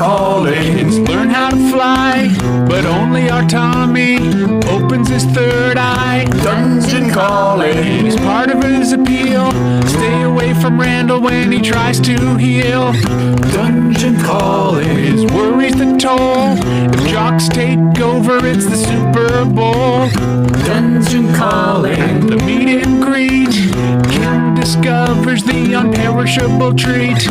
Calling. Learn how to fly, but only our Tommy opens his third eye. Dungeon Calling is part of his appeal. Stay away from Randall when he tries to heal. Dungeon Calling is worries that toll. If jocks take over, it's the Super Bowl. Dungeon Calling, the meet and greet. Kim discovers the unperishable treat.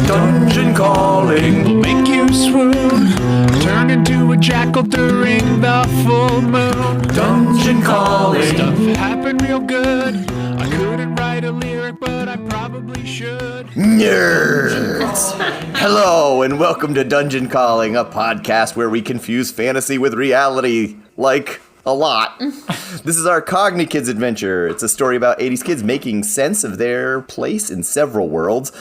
Dungeon Calling will make you swoon. Turn into a jackal during the full moon. Dungeon Calling, stuff happened real good. I couldn't write a lyric, but I probably should. Nerds! Hello, and welcome to Dungeon Calling, a podcast where we confuse fantasy with reality, like a lot. This is our Cogni Kids adventure. It's a story about 80s kids making sense of their place in several worlds.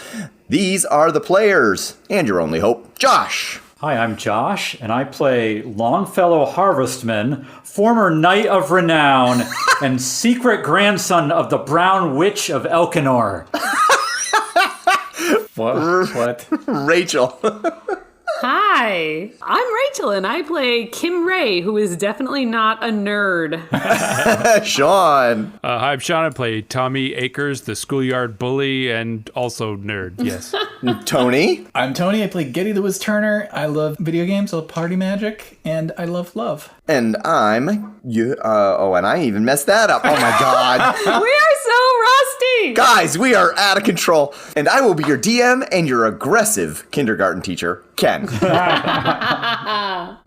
These are the players, and your only hope, Josh. Hi, I'm Josh, and I play Longfellow Harvestman, former Knight of Renown, and secret grandson of the Brown Witch of Elcanor. What? Rachel. Hi, I'm Rachel, and I play Kim Ray, who is definitely not a nerd. Sean. Hi, I'm Sean. I play Tommy Akers, the schoolyard bully, and also nerd, yes. Tony. I'm Tony. I play Getty Lewis Turner. I love video games, I love party magic, and I love love. And I'm you. And I even messed that up. Oh my God. We are so rusty! Guys, we are out of control. And I will be your DM and your aggressive kindergarten teacher, Ken. All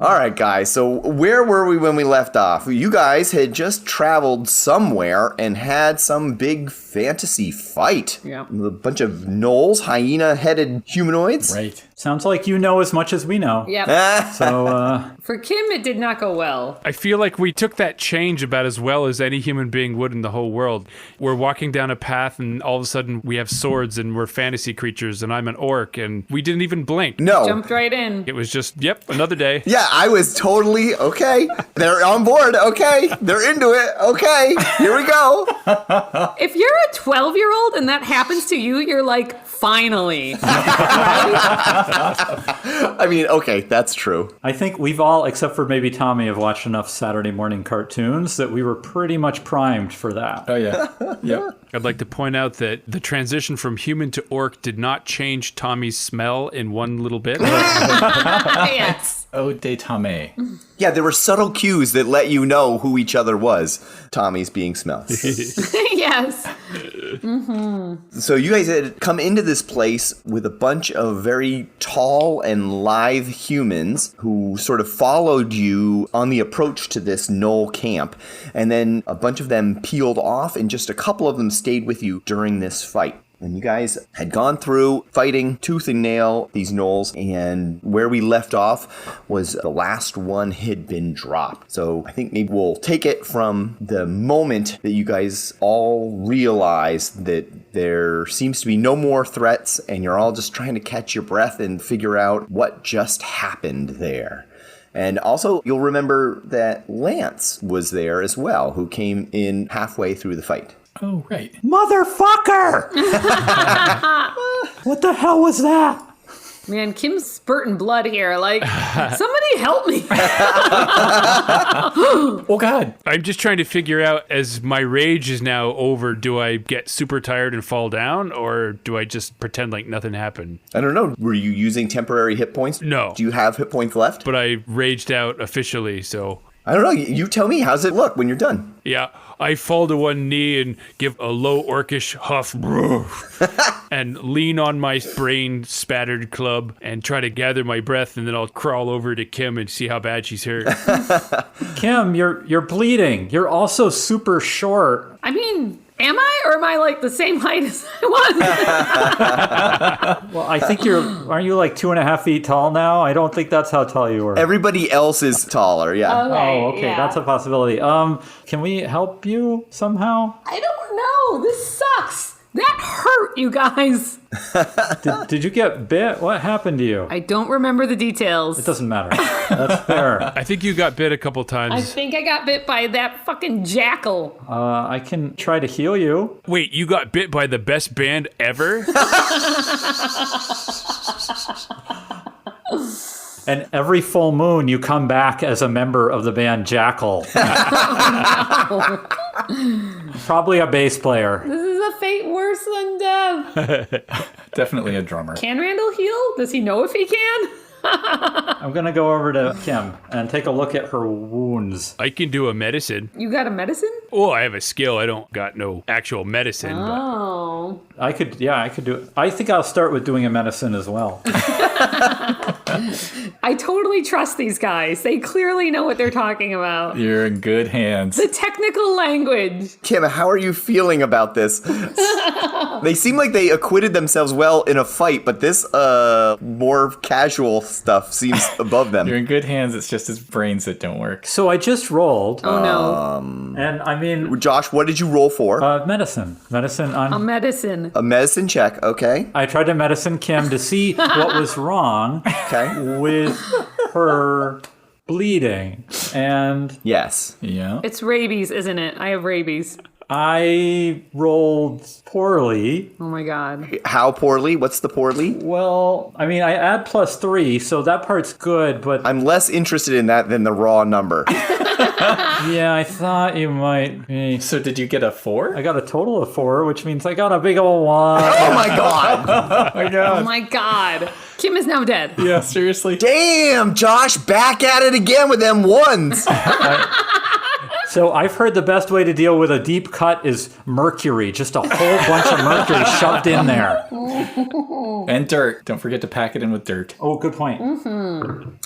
right, guys. So where were we when we left off? You guys had just traveled somewhere and had some big fantasy fight. Yeah. A bunch of gnolls, hyena-headed humanoids. Right. Sounds like you know as much as we know. Yep. So, For Kim, it did not go well. I feel like we took that change about as well as any human being would in the whole world. We're walking down a path and all of a sudden we have swords and we're fantasy creatures and I'm an orc and we didn't even blink. No. Jumped right in. It was just, yep, another day. Yeah, I was totally, okay. They're on board, okay. They're into it, okay. Here we go. If you're a 12-year-old and that happens to you, you're like, finally. Right? I mean, okay, that's true. I think we've all, except for maybe Tommy, have watched enough Saturday morning cartoons that we were pretty much primed for that. Oh, yeah. Yep. I'd like to point out that the transition from human to orc did not change Tommy's smell in one little bit. Yes. Oh, de Tame. Yeah, there were subtle cues that let you know who each other was. Tommy's being smelled. Yes. So you guys had come into this place with a bunch of very tall and lithe humans who sort of followed you on the approach to this gnoll camp. And then a bunch of them peeled off and just a couple of them stayed with you during this fight. And you guys had gone through fighting tooth and nail these gnolls, and where we left off was the last one had been dropped. So I think maybe we'll take it from the moment that you guys all realize that there seems to be no more threats, and you're all just trying to catch your breath and figure out what just happened there. And also, you'll remember that Lance was there as well, who came in halfway through the fight. Oh, right. Motherfucker! What the hell was that? Man, Kim's spurting blood here. Like, somebody help me. Oh, God. I'm just trying to figure out, as my rage is now over, do I get super tired and fall down, or do I just pretend like nothing happened? I don't know. Were you using temporary hit points? No. Do you have hit points left? But I raged out officially, so... I don't know. You tell me. How's it look when you're done? Yeah, I fall to one knee and give a low orcish huff and lean on my brain spattered club and try to gather my breath, and then I'll crawl over to Kim and see how bad she's hurt. Kim, you're bleeding. You're also super short. I mean, am I? Or am I like the same height as I was? Well, I think aren't you like 2.5 feet tall now? I don't think that's how tall you were. Everybody else is taller. Yeah. Oh, okay, yeah. that's a possibility. Can we help you somehow? I don't know. This sucks. That hurt, you guys. Did you get bit? What happened to you? I don't remember the details. It doesn't matter. That's fair. I think you got bit a couple I times. think I got bit by that fucking jackal. I can try to heal you. Wait, you got bit by the best band ever? And every full moon, you come back as a member of the band Jackal. Probably a bass player. This is a fate worse than death. Definitely a drummer. Can Randall heal? Does he know if he can? I'm going to go over to Kim and take a look at her wounds. I can do a medicine. You got a medicine? Oh, I have a skill. I don't got no actual medicine. But Oh. I could do it. I think I'll start with doing a medicine as well. I totally trust these guys. They clearly know what they're talking about. You're in good hands. The technical language. Kim, how are you feeling about this? They seem like they acquitted themselves well in a fight, but this more casual stuff seems above them. You're in good hands. It's just his brains that don't work. So I just rolled, Oh no. and I mean, Josh, what did you roll for? medicine. Medicine on. A medicine. A medicine check, okay. I tried to medicine Kim to see what was wrong Okay. with her bleeding. And Yes. Yeah. It's rabies, isn't it? I have rabies. I rolled poorly. Oh my god. How poorly? What's the poorly? Well, I mean, I add +3, so that part's good, but I'm less interested in that than the raw number. yeah, I thought you might be. So did you get a 4? I got a total of 4, which means I got a big ol' 1. Oh my god! Oh my god. Kim is now dead. Yeah, seriously. Damn, Josh, back at it again with them ones. So I've heard the best way to deal with a deep cut is mercury, just a whole bunch of mercury shoved in there. And dirt. Don't forget to pack it in with dirt. Oh, good point.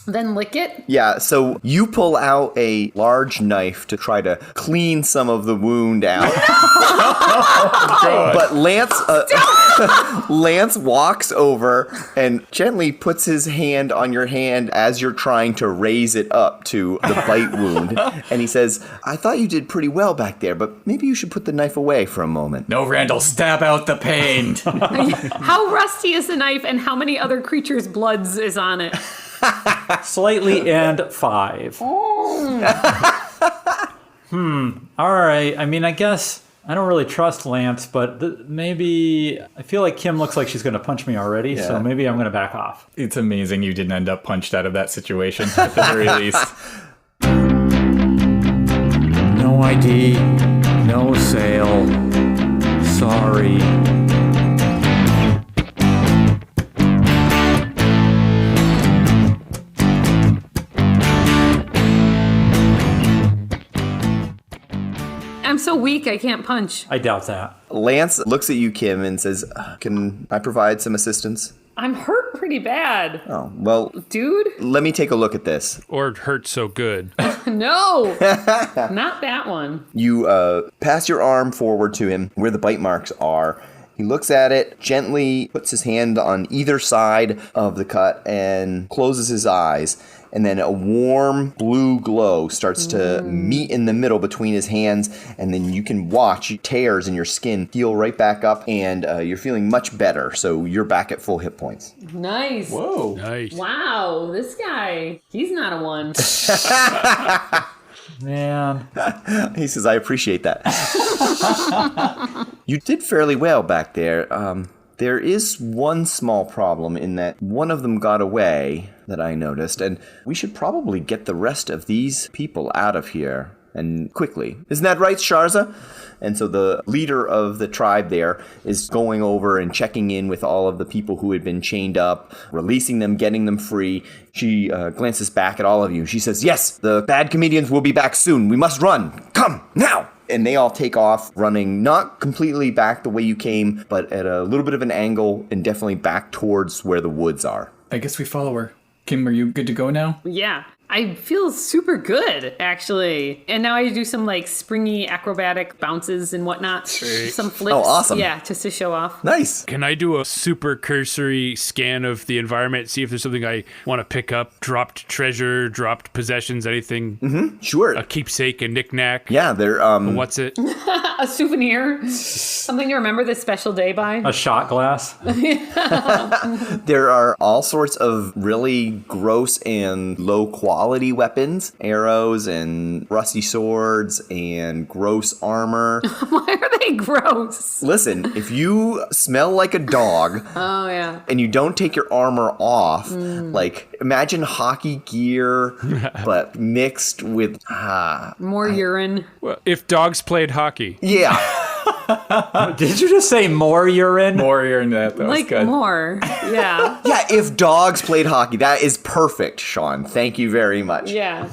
Then lick it. Yeah, so you pull out a large knife to try to clean some of the wound out. But Lance walks over and gently puts his hand on your hand as you're trying to raise it up to the bite wound. And he says, I thought you did pretty well back there, but maybe you should put the knife away for a moment. No, Randall, stab out the pain. How rusty is the knife and how many other creatures' bloods is on it? Slightly and 5. All right. I mean, I guess I don't really trust Lance, but maybe I feel like Kim looks like she's going to punch me already, Yeah. so maybe I'm going to back off. It's amazing you didn't end up punched out of that situation, at the very least. No ID, no sale. Sorry. I'm so weak I can't punch. I doubt that. Lance looks at you, Kim, and says, can I provide some assistance? I'm hurt pretty bad. Oh, well, Dude? let me take a look at this. Or it hurts so good. No. Not that one. You pass your arm forward to him where the bite marks are. He looks at it, gently puts his hand on either side of the cut and closes his eyes. And then a warm blue glow starts to meet in the middle between his hands. And then you can watch tears in your skin heal right back up. And you're feeling much better. So you're back at full hit points. Nice. Whoa. Nice. Wow, this guy, he's not a one. Man. He says, I appreciate that. You did fairly well back there. There is one small problem in that one of them got away that I noticed, and we should probably get the rest of these people out of here, and quickly. Isn't that right, Sharza? And so the leader of the tribe there is going over and checking in with all of the people who had been chained up, releasing them, getting them free. She glances back at all of you. She says, yes, the bad comedians will be back soon. We must run. Come, now! And they all take off running, not completely back the way you came, but at a little bit of an angle and definitely back towards where the woods are. I guess we follow her. Kim, are you good to go now? Yeah. I feel super good, actually. And now I do some like springy acrobatic bounces and whatnot. Some flips. Oh, awesome. Yeah, just to show off. Nice. Can I do a super cursory scan of the environment, see if there's something I want to pick up? Dropped treasure, dropped possessions, anything? Sure. A keepsake, a knick-knack? Yeah, they're What's it? A souvenir. Something to remember this special day by. A shot glass. there are all sorts of really gross and low quality quality weapons, arrows and rusty swords and gross armor. Why are they gross? Listen, if you smell like a dog Oh, yeah. and you don't take your armor off, like imagine hockey gear, but mixed with, More urine. Well, if dogs played hockey. yeah. Did you just say more urine? Warrior in that. That was Like good. more. Yeah. Yeah, if dogs played hockey, that is perfect, Sean. Thank you very much. Yeah.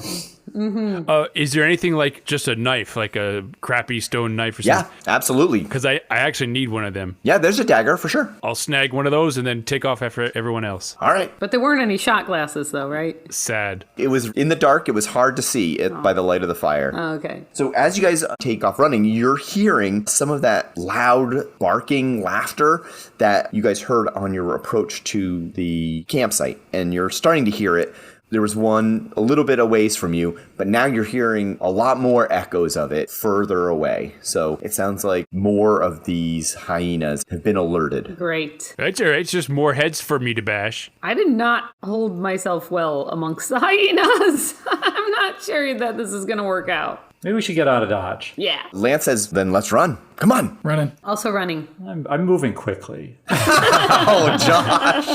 Is there anything like just a knife, like a crappy stone knife or Yeah, something? absolutely. Because I actually need one of them. Yeah, there's a dagger for sure. I'll snag one of those and then take off after everyone else. All right. But there weren't any shot glasses, though, right? Sad. It was in the dark. It was hard to see it by the light of the fire. Oh, okay. So as you guys take off running, you're hearing some of that loud barking laughter that you guys heard on your approach to the campsite. And you're starting to hear it. There was one a little bit a ways from you, but now you're hearing a lot more echoes of it further away. So it sounds like more of these hyenas have been alerted. Great. That's all right. It's just more heads for me to bash. I did not hold myself well amongst the hyenas. I'm not sure that this is going to work out. Maybe we should get out of Dodge. Yeah. Lance says, then let's run. Come on. Running. Also running. I'm moving quickly. Oh, Josh.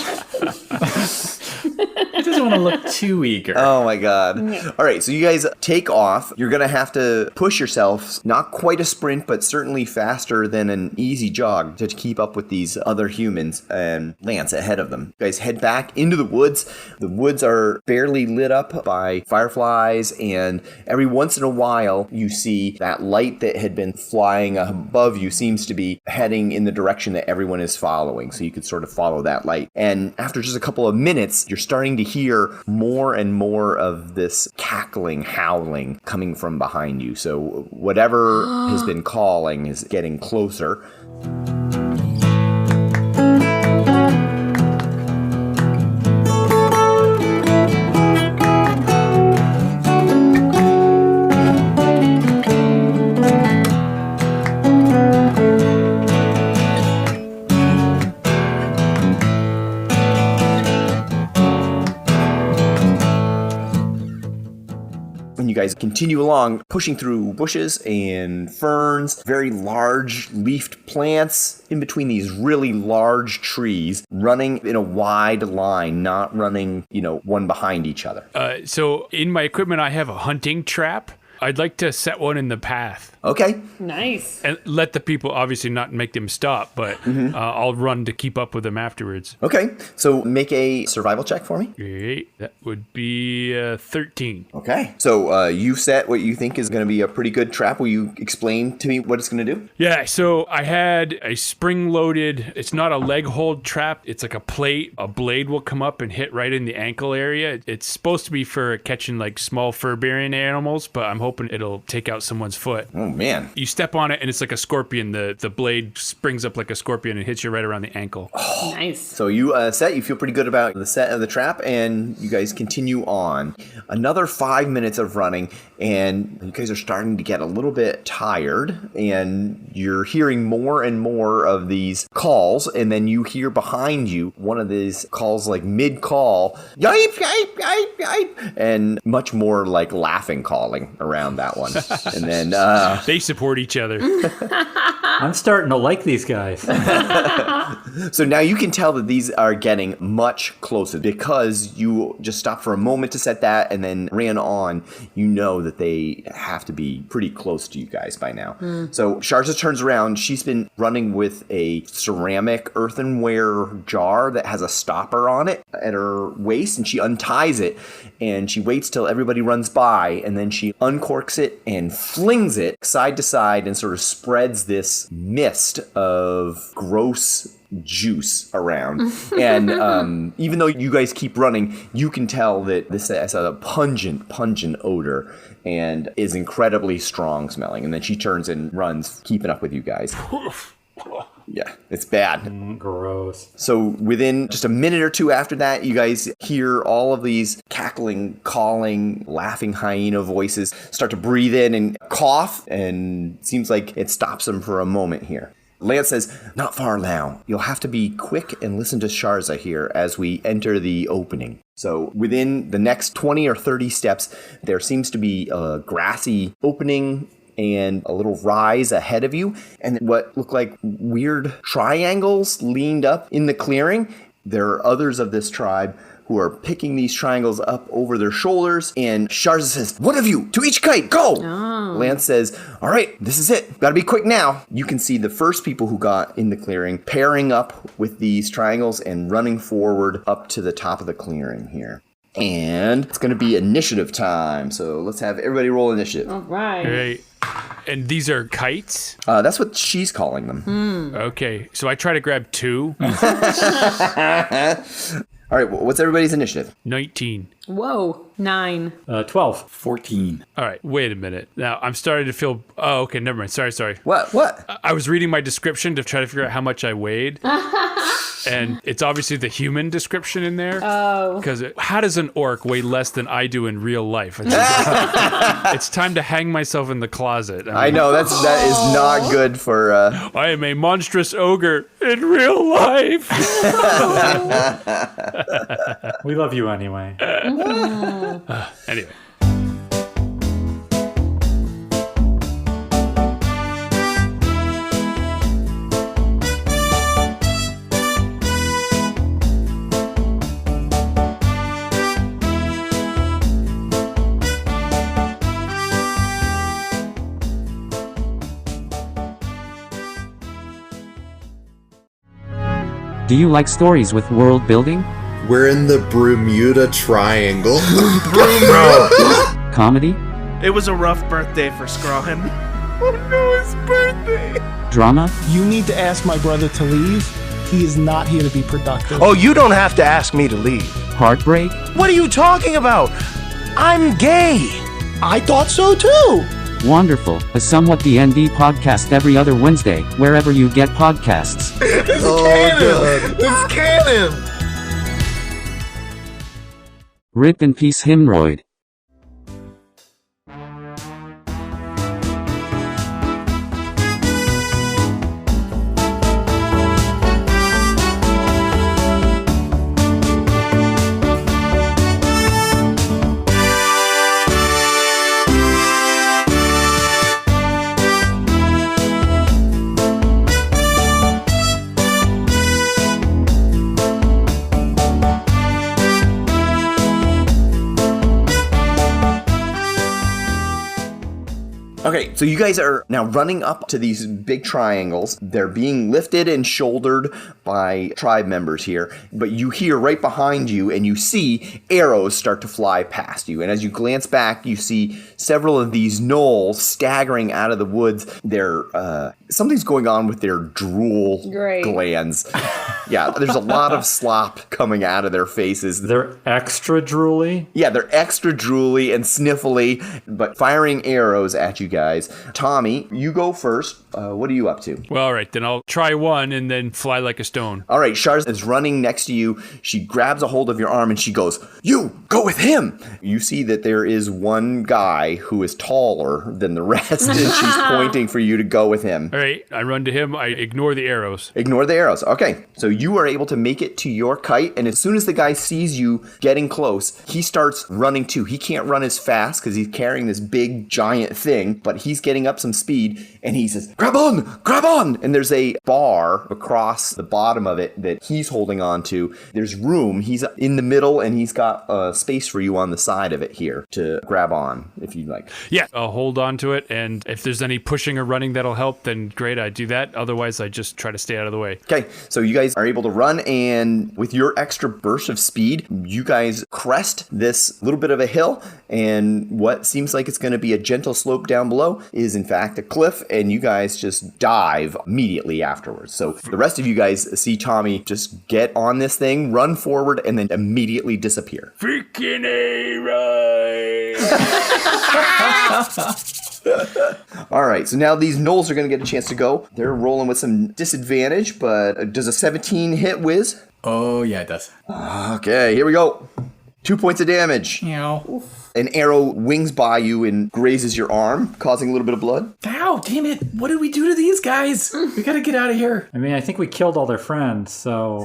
He doesn't want to look too eager. Oh my god. All right, so you guys take off. You're going to have to push yourselves, not quite a sprint, but certainly faster than an easy jog to keep up with these other humans and Lance ahead of them. You guys head back into the woods. The woods are barely lit up by fireflies, and every once in a while you see that light that had been flying above you seems to be heading in the direction that everyone is following, so you could sort of follow that light. And after just a couple of minutes, you're starting to hear more and more of this cackling, howling coming from behind you. So whatever has been calling is getting closer. You guys continue along, pushing through bushes and ferns, very large leafed plants in between these really large trees, running in a wide line, not running, one behind each other. So in my equipment, I have a hunting trap. I'd like to set one in the path Okay. Nice. and let the people obviously not make them stop, but I'll run to keep up with them afterwards. Okay. So make a survival check for me. Great. That would be 13. Okay. So you set what you think is going to be a pretty good trap. Will you explain to me what it's going to do? Yeah, so I had a spring-loaded, it's not a leg hold trap, it's like a plate. A blade will come up and hit right in the ankle area. It's supposed to be for catching like small fur-bearing animals, but I'm hoping it'll take out someone's foot. Oh, man. You step on it and it's like a scorpion. The blade springs up like a scorpion and hits you right around the ankle. Nice. So you you feel pretty good about the set of the trap, and you guys continue on. Another 5 minutes of running, and you guys are starting to get a little bit tired, and you're hearing more and more of these calls, and then you hear behind you one of these calls like mid-call, yipe, yipe, yipe, yipe, and much more like laughing calling around that one. And then They support each other. I'm starting to like these guys. so now you can tell that these are getting much closer because you just stopped for a moment to set that and then ran on. You know that they have to be pretty close to you guys by now. So Sharza turns around. She's been running with a ceramic earthenware jar that has a stopper on it at her waist, and she unties it and she waits till everybody runs by, and then she uncorks it and flings it side to side and sort of spreads this mist of gross juice around. And even though you guys keep running, you can tell that this has a pungent odor and is incredibly strong smelling. And then she turns and runs, keeping up with you guys. Yeah, it's bad. Gross. So within just a minute or two after that, you guys hear all of these cackling, calling, laughing hyena voices start to breathe in and cough, and it seems like it stops them for a moment here. Lance says, not far now. You'll have to be quick and listen to Sharza here as we enter the opening. So within the next 20 or 30 steps, there seems to be a grassy opening and a little rise ahead of you, and what look like weird triangles leaned up in the clearing. There are others of this tribe who are picking these triangles up over their shoulders, and Sharza says, one of you, to each kite, go! Lance says, all right, this is it. Gotta be quick now. You can see the first people who got in the clearing pairing up with these triangles and running forward up to the top of the clearing here. And it's gonna be initiative time, so let's have everybody roll initiative. All right. Right. And these are kites? That's what she's calling them. Okay, so I try to grab 2. All right, what's everybody's initiative? 19. Whoa. 9. 12. 14. All right, wait a minute. Now, I'm starting to feel... Oh, okay, never mind. Sorry. What? I was reading my description to try to figure out how much I weighed. And it's obviously the human description in there. Oh. Because how does an orc weigh less than I do in real life? It's time to hang myself in the closet. I know, that is not good for... I am a monstrous ogre in real life. We love you anyway. Anyway. Do you like stories with world building? We're in the Bermuda Triangle. Comedy? It was a rough birthday for Scrawny. Oh no, his birthday! Drama? You need to ask my brother to leave. He is not here to be productive. Oh, you don't have to ask me to leave. Heartbreak? What are you talking about? I'm gay! I thought so too! Wonderful. A Somewhat D&D podcast every other Wednesday, wherever you get podcasts. It's canon! Rip in peace, Hemorrhoid. Okay, so you guys are now running up to these big triangles. They're being lifted and shouldered by tribe members here, but you hear right behind you and you see arrows start to fly past you. And as you glance back, you see several of these gnolls staggering out of the woods. They're, something's going on with their drool glands. Yeah, there's a lot of slop coming out of their faces. They're extra drooly? Yeah, they're extra drooly and sniffly, but firing arrows at you guys. Tommy, you go first. What are you up to? Well, all right, then I'll try one and then fly like a stone. All right, Sharza is running next to you. She grabs a hold of your arm and she goes, you, go with him. You see that there is one guy who is taller than the rest and she's pointing for you to go with him. All right, I run to him. I ignore the arrows. Ignore the arrows. Okay, so you are able to make it to your kite, and as soon as the guy sees you getting close, he starts running too. He can't run as fast because he's carrying this big, giant thing, but he's getting up some speed, and he says, grab on! And there's a bar across the bottom of it that he's holding on to. There's room. He's in the middle, and he's got space for you on the side of it here to grab on, if you'd like. Yeah, I'll hold on to it, and if there's any pushing or running that'll help, then great, I do that. Otherwise, I just try to stay out of the way. Okay, so you guys are able to run, and with your extra burst of speed, you guys crest this little bit of a hill, and what seems like it's going to be a gentle slope down below is in fact a cliff, and you guys just dive immediately afterwards. So the rest of you guys see Tommy just get on this thing, run forward, and then immediately disappear. Freaking A-right! All right, so now these gnolls are going to get a chance to go. They're rolling with some disadvantage, but does a 17 hit Wiz? Oh, yeah, it does. Okay, here we go. 2 points of damage. Ow. An arrow wings by you and grazes your arm, causing a little bit of blood. Ow, damn it. What did we do to these guys? We gotta get out of here. I mean, I think we killed all their friends, so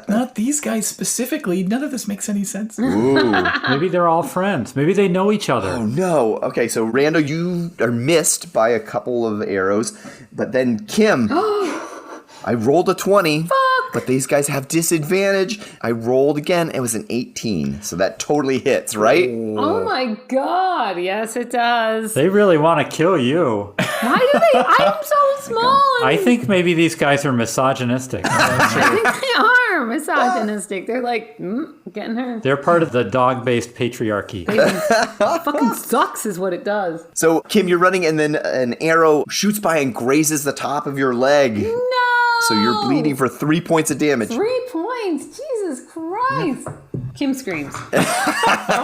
Not these guys specifically. None of this makes any sense. Ooh. maybe they're all friends. Maybe they know each other. Oh no. Okay, so Randall, you are missed by a couple of arrows, but then Kim, I rolled a 20. But these guys have disadvantage. I rolled again. It was an 18. So that totally hits, right? Oh my god. Yes, it does. They really want to kill you. Why do they? I'm so small. I think maybe these guys are misogynistic. I think they are misogynistic. They're like, getting her. They're part of the dog-based patriarchy. Fucking sucks is what it does. So, Kim, you're running, and then an arrow shoots by and grazes the top of your leg. No. So you're bleeding for 3 points of damage. 3 points. Jesus Christ. Kim screams.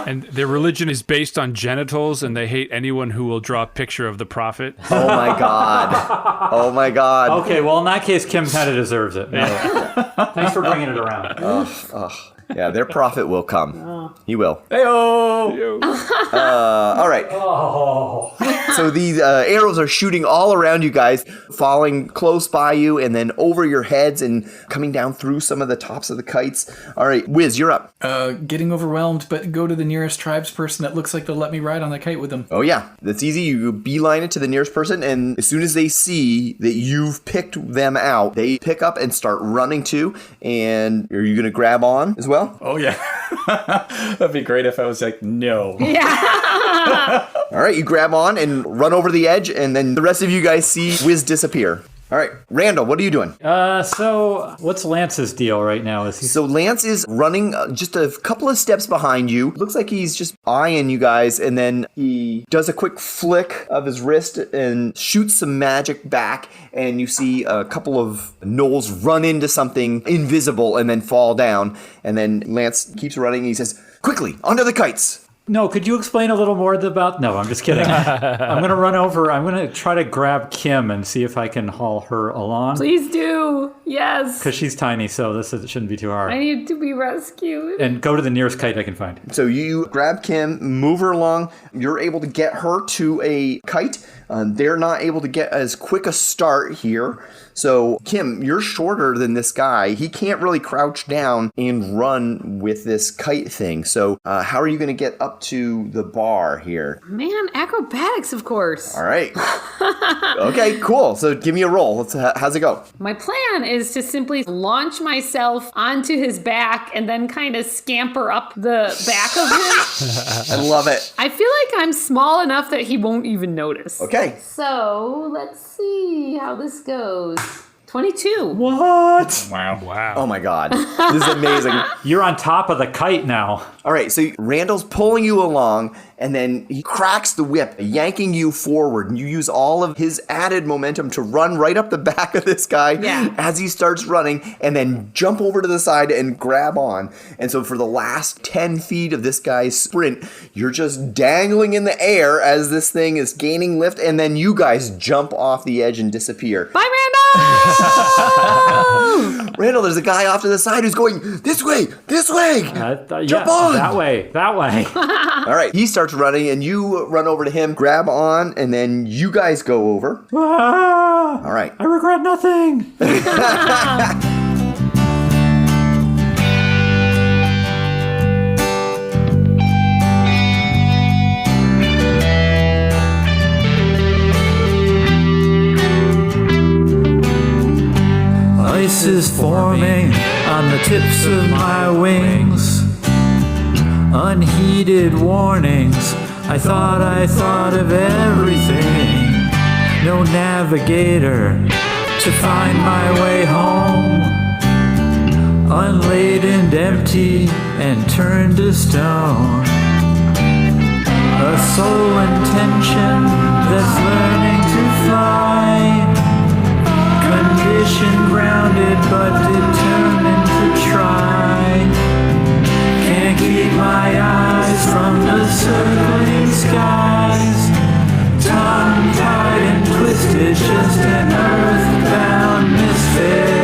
And their religion is based on genitals, and they hate anyone who will draw a picture of the prophet. Oh my god. Oh my god. Okay, well, in that case, Kim kind of deserves it. Thanks for bringing it around. Yeah, their prophet will come. He will. Hey-oh! All right. So these arrows are shooting all around you guys, falling close by you and then over your heads and coming down through some of the tops of the kites. All right, Wiz, you're up. Getting overwhelmed, but go to the nearest tribes person that looks like they'll let me ride on the kite with them. Oh yeah, that's easy. You beeline it to the nearest person, and as soon as they see that you've picked them out, they pick up and start running too. And are you going to grab on as well? Oh, yeah. That'd be great if I was like, no. All right, you grab on and run over the edge, and then the rest of you guys see Wiz disappear. All right, Randall, what are you doing? So what's Lance's deal right now? Is he? So Lance is running just a couple of steps behind you. Looks like he's just eyeing you guys, and then he does a quick flick of his wrist and shoots some magic back, and you see a couple of gnolls run into something invisible and then fall down. And then Lance keeps running, and he says, "Quickly, onto the kites!" No, could you explain a little more about... No, I'm just kidding. I'm going to run over. I'm going to try to grab Kim and see if I can haul her along. Please do. Yes. Because she's tiny, so this shouldn't be too hard. I need to be rescued. And go to the nearest kite I can find. So you grab Kim, move her along. You're able to get her to a kite. They're not able to get as quick a start here. So, Kim, you're shorter than this guy. He can't really crouch down and run with this kite thing. So, how are you going to get up to the bar here? Man, acrobatics, of course. All right. Okay, cool. So, give me a roll. How's it go? My plan is to simply launch myself onto his back and then kind of scamper up the back of him. I love it. I feel like I'm small enough that he won't even notice. Okay. So, let's see how this goes. 22. What? Wow. Oh my god. This is amazing. You're on top of the kite now. All right, so Randall's pulling you along, and then he cracks the whip, yanking you forward, and you use all of his added momentum to run right up the back of this guy as he starts running, and then jump over to the side and grab on. And so for the last 10 feet of this guy's sprint, you're just dangling in the air as this thing is gaining lift, and then you guys jump off the edge and disappear. Bye, Randall! Randall, there's a guy off to the side who's going, this way! Jump on! That way. All right, he starts running, and you run over to him, grab on, and then you guys go over. All right. I regret nothing. Ice is forming on the tips of my wings. Unheeded warnings, I thought of everything. No navigator to find my way home. Unladen, empty, and turned to stone. A soul intention that's learning to fly. Condition grounded but determined to try. Can't keep my eyes from the circling skies. Tongue-tied and twisted, just an earthbound misfit.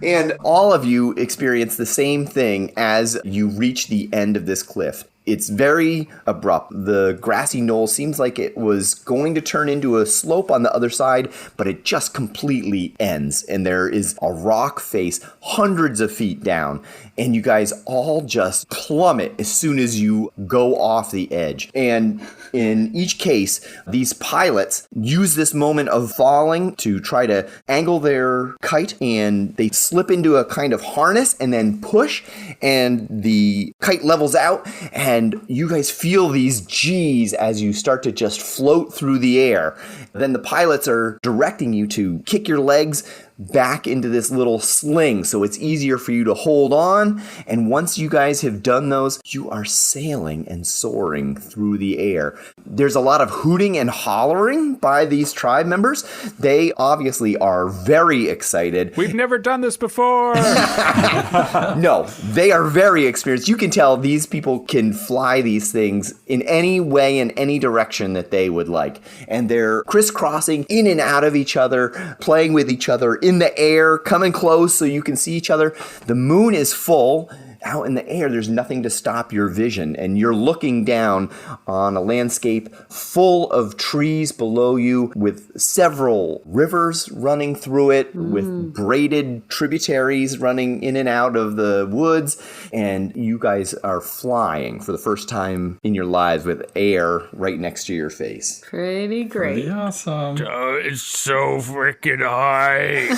And all of you experience the same thing as you reach the end of this cliff. It's very abrupt. The grassy knoll seems like it was going to turn into a slope on the other side, but it just completely ends. And there is a rock face hundreds of feet down. And you guys all just plummet as soon as you go off the edge. And in each case, these pilots use this moment of falling to try to angle their kite, and they slip into a kind of harness and then push, and the kite levels out, and you guys feel these G's as you start to just float through the air. Then the pilots are directing you to kick your legs back into this little sling so it's easier for you to hold on. And once you guys have done those, you are sailing and soaring through the air. There's a lot of hooting and hollering by these tribe members. They obviously are very excited. We've never done this before. No, they are very experienced. You can tell these people can fly these things in any way, in any direction that they would like. And they're crisscrossing in and out of each other, playing with each other in the air, coming close so you can see each other. The moon is full. Out in the air, there's nothing to stop your vision, and you're looking down on a landscape full of trees below you with several rivers running through it, with braided tributaries running in and out of the woods, and you guys are flying for the first time in your lives with air right next to your face. Pretty great. Pretty awesome. Oh, it's so freaking high.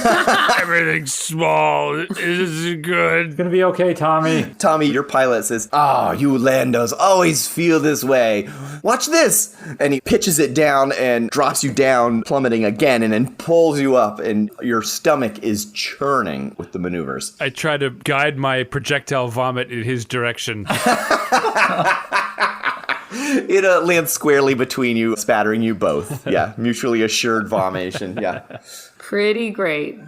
Everything's small. This is good. It's gonna be okay, Tommy. Tommy, your pilot, says, "Oh, you Landos always feel this way. Watch this." And he pitches it down and drops you down, plummeting again, and then pulls you up, and your stomach is churning with the maneuvers. I try to guide my projectile vomit in his direction. It lands squarely between you, spattering you both. Yeah, mutually assured vomation. Yeah. Pretty great.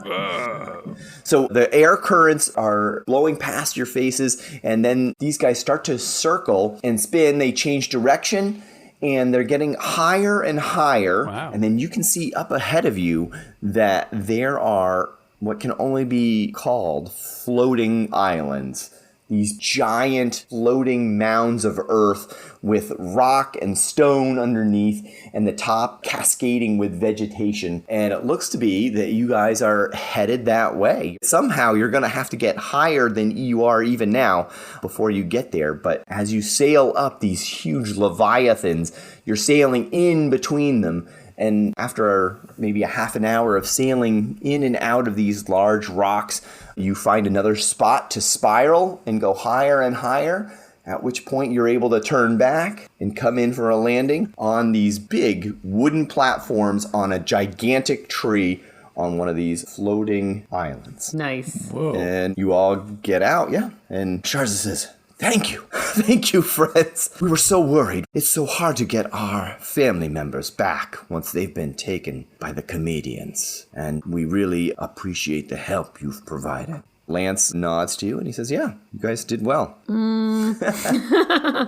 So the air currents are blowing past your faces, and then these guys start to circle and spin. They change direction, and they're getting higher and higher. Wow. And then you can see up ahead of you that there are what can only be called floating islands. These giant floating mounds of earth with rock and stone underneath, and the top cascading with vegetation. And it looks to be that you guys are headed that way. Somehow you're going to have to get higher than you are even now before you get there. But as you sail up these huge leviathans, you're sailing in between them. And after maybe a half an hour of sailing in and out of these large rocks, you find another spot to spiral and go higher and higher, at which point you're able to turn back and come in for a landing on these big wooden platforms on a gigantic tree on one of these floating islands. Nice. Whoa. And you all get out, yeah. And Sharza says, "Thank you. Thank you, friends. We were so worried. It's so hard to get our family members back once they've been taken by the comedians. And we really appreciate the help you've provided." Lance nods to you and he says, "Yeah, you guys did well."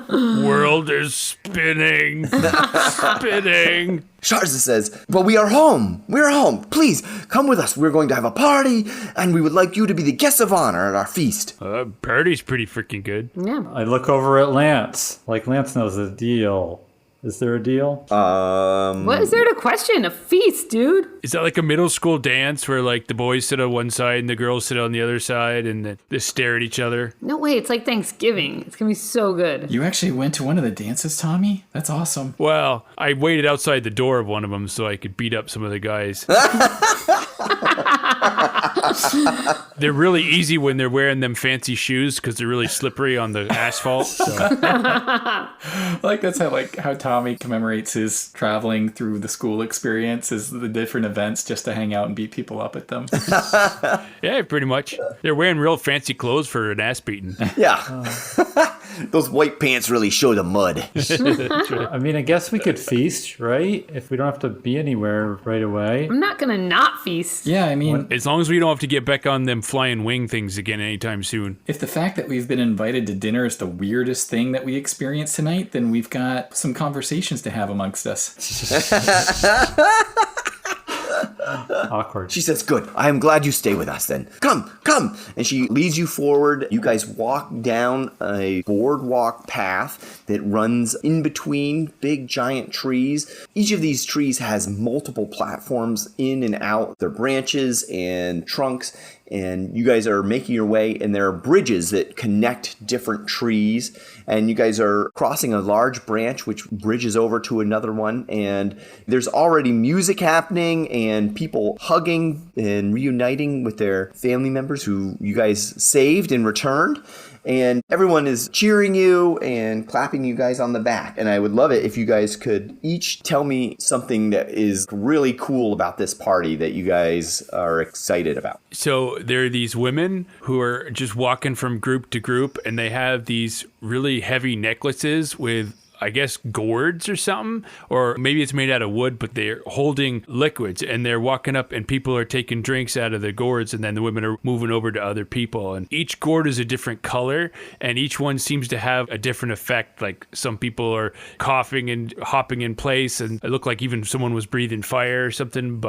World is spinning. Spinning. Sharza says, "But we are home. We're home. Please come with us. We're going to have a party, and we would like you to be the guest of honor at our feast." Party's pretty freaking good. Yeah. I look over at Lance, like Lance knows the deal. Is there a deal? What is there to question? A feast, dude. Is that like a middle school dance where like the boys sit on one side and the girls sit on the other side and they stare at each other? No way, it's like Thanksgiving. It's gonna be so good. You actually went to one of the dances, Tommy? That's awesome. Well, I waited outside the door of one of them so I could beat up some of the guys. They're really easy when they're wearing them fancy shoes because they're really slippery on the asphalt. So. Like that's how Tommy commemorates his traveling through the school experience, is the different events just to hang out and beat people up at them. Yeah, pretty much. They're wearing real fancy clothes for an ass beating. Yeah. Those white pants really show the mud. I mean, I guess we could feast, right? If we don't have to be anywhere right away. I'm not gonna not feast. Yeah, I mean, As long as we don't have to get back on them flying wing things again anytime soon. If the fact that we've been invited to dinner is the weirdest thing that we experienced tonight, then we've got some conversations to have amongst us. Awkward. She says, good, I am glad you stay with us then. Come. And she leads you forward. You guys walk down a boardwalk path that runs in between big giant trees. Each of these trees has multiple platforms in and out, their branches and trunks. And you guys are making your way, and there are bridges that connect different trees. And you guys are crossing a large branch which bridges over to another one. And there's already music happening and people hugging and reuniting with their family members who you guys saved and returned. And everyone is cheering you and clapping you guys on the back. And I would love it if you guys could each tell me something that is really cool about this party that you guys are excited about. So there are these women who are just walking from group to group, and they have these really heavy necklaces with, I guess, gourds or something, or maybe it's made out of wood, but they're holding liquids, and they're walking up and people are taking drinks out of the gourds, and then the women are moving over to other people, and each gourd is a different color, and each one seems to have a different effect. Like some people are coughing and hopping in place, and it looked like even someone was breathing fire or something,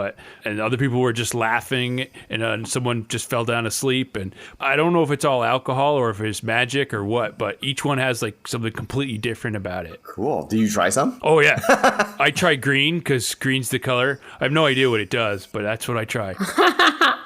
and other people were just laughing, and someone just fell down asleep. And I don't know if it's all alcohol or if it's magic or what, but each one has like something completely different about it. Cool. Do you try some? Oh, yeah. I try green because green's the color. I have no idea what it does, but that's what I try.